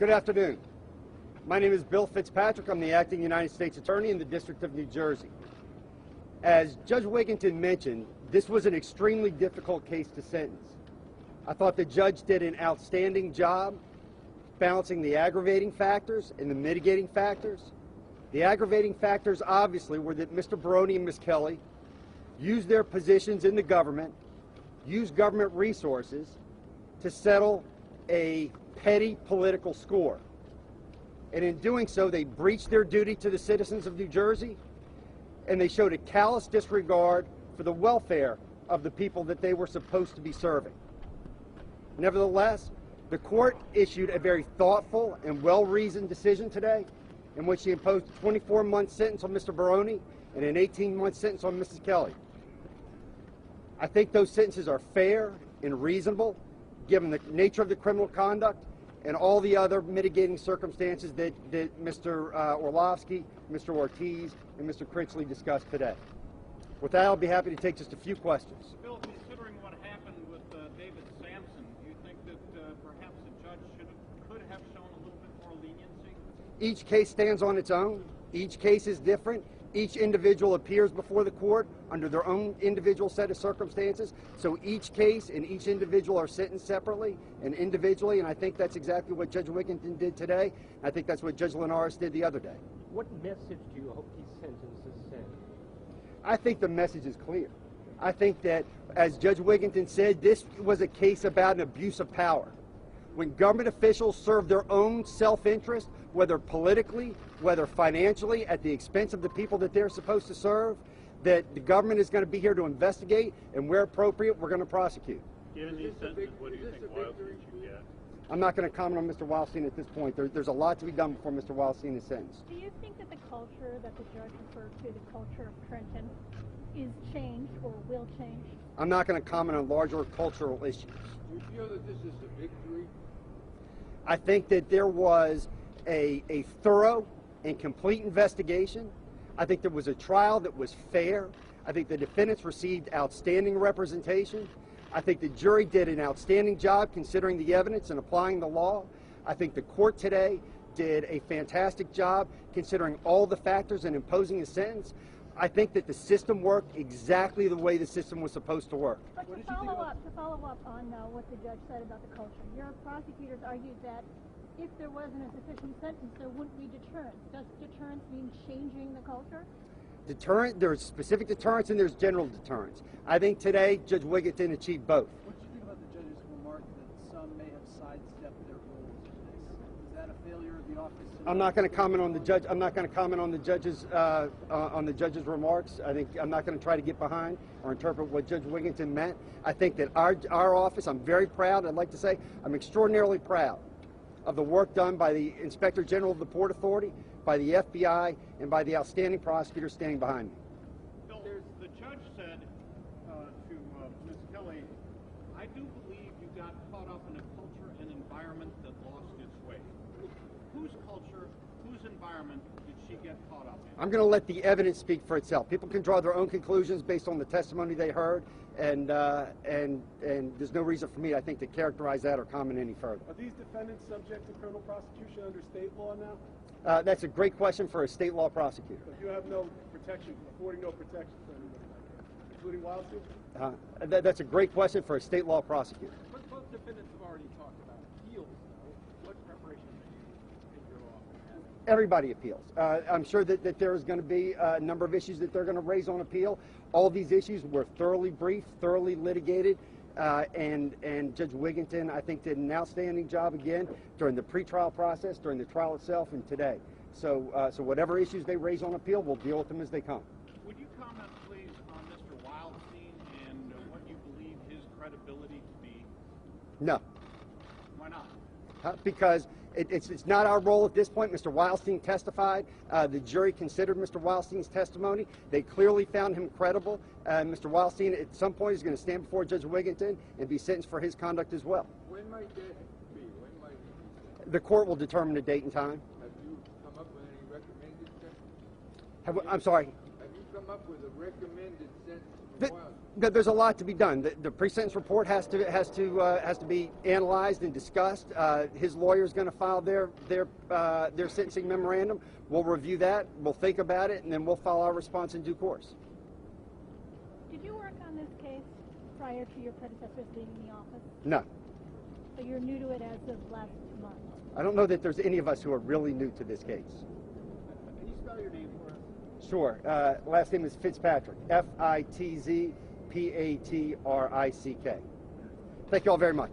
Good afternoon. My name is Bill Fitzpatrick. I'm the acting United States Attorney in the District of New Jersey. As Judge Wigginton mentioned, this was an extremely difficult case to sentence. I thought the judge did an outstanding job balancing the aggravating factors and the mitigating factors. The aggravating factors obviously were that Mr. Baroni and Ms. Kelly used their positions in the government, used government resources to settle a petty political score. And in doing so, they breached their duty to the citizens of New Jersey, and they showed a callous disregard for the welfare of the people that they were supposed to be serving. Nevertheless, the court issued a very thoughtful and well-reasoned decision today in which she imposed a 24-month sentence on Mr. Baroni and an 18-month sentence on Mrs. Kelly. I think those sentences are fair and reasonable given the nature of the criminal conduct and all the other mitigating circumstances that Mr. Orlovsky, Mr. Ortiz, and Mr. Critchley discussed today. With that, I'll be happy to take just a few questions. Bill, considering what happened with David Sampson, do you think that perhaps the judge could have shown a little bit more leniency? Each case stands on its own. Each case is different. Each individual appears before the court under their own individual set of circumstances. So each case and each individual are sentenced separately and individually, and I think that's exactly what Judge Wigginton did today. I think that's what Judge Linares did the other day. What message do you hope these sentences send? I think the message is clear. I think that, as Judge Wigginton said, this was a case about an abuse of power. When government officials serve their own self-interest, whether politically, whether financially, at the expense of the people that they're supposed to serve, that the government is going to be here to investigate, and where appropriate, we're going to prosecute. Given these sentences, what do you think Wildstein should get? I'm not going to comment on Mr. Wildstein at this point. There's a lot to be done before Mr. Wildstein is sentenced. Do you think that the culture that the judge referred to, the culture of Trenton, is changed or will change? I'm not going to comment on larger cultural issues. Do you feel that this is a victory? I think that there was a thorough and complete investigation. I think there was a trial that was fair. I think the defendants received outstanding representation. I think the jury did an outstanding job considering the evidence and applying the law. I think the court today did a fantastic job considering all the factors and imposing a sentence. I think that the system worked exactly the way the system was supposed to work. But to follow up on what the judge said about the culture, your prosecutors argued that if there wasn't a sufficient sentence, there wouldn't be deterrence. Does deterrence mean changing the culture? Deterrent, there's specific deterrence and there's general deterrence. I think today Judge Wigginton achieved both. What do you think about the judge's remark that some may have sidestepped their roles in this? Is that a failure of the office? I'm not going to comment on the judge. I'm not going to comment on the judge's remarks. I think I'm not going to try to get behind or interpret what Judge Wigginton meant. I think that our office, I'm very proud. I'd like to say I'm extraordinarily proud of the work done by the Inspector General of the Port Authority, by the FBI, and by the outstanding prosecutors standing behind me. Bill, the judge said to Ms. Kelly, I do believe you got caught up in a culture and environment that lost its way. Whose culture, whose environment did she get caught up in? I'm going to let the evidence speak for itself. People can draw their own conclusions based on the testimony they heard, and there's no reason for me, I think, to characterize that or comment any further. Are these defendants subject to criminal prosecution under state law now? That's a great question for a state law prosecutor. But you have no protection, affording no protection for anybody like that, including Wildstein? That's a great question for a state law prosecutor. But both defendants have already talked about appeals, though. What preparation in your office have? Everybody appeals. I'm sure that there is going to be a number of issues that they're going to raise on appeal. All these issues were thoroughly briefed, thoroughly litigated, and Judge Wigginton, I think, did an outstanding job again during the pretrial process, during the trial itself, and today. So whatever issues they raise on appeal, we'll deal with them as they come. Would you comment, please, on Mr. Wildstein and what you believe his credibility to be? No. Why not? Because it's not our role at this point. Mr. Wildstein testified. The jury considered Mr. Wildstein's testimony. They clearly found him credible. Mr. Wildstein, at some point, is going to stand before Judge Wigginton and be sentenced for his conduct as well. When might that be? When might The court will determine the date and time. have you come up with any recommended sentence? I'm sorry. Have you come up with a recommended sentence There's a lot to be done. The pre-sentence report has to be analyzed and discussed. His lawyer is going to file their sentencing memorandum. We'll review that. We'll think about it, and then we'll file our response in due course. Did you work on this case prior to your predecessors being in the office? No. So you're new to it as of last month? I don't know that there's any of us who are really new to this case. Can you spell your name for us? Sure. Last name is Fitzpatrick. Fitzpatrick. Thank you all very much.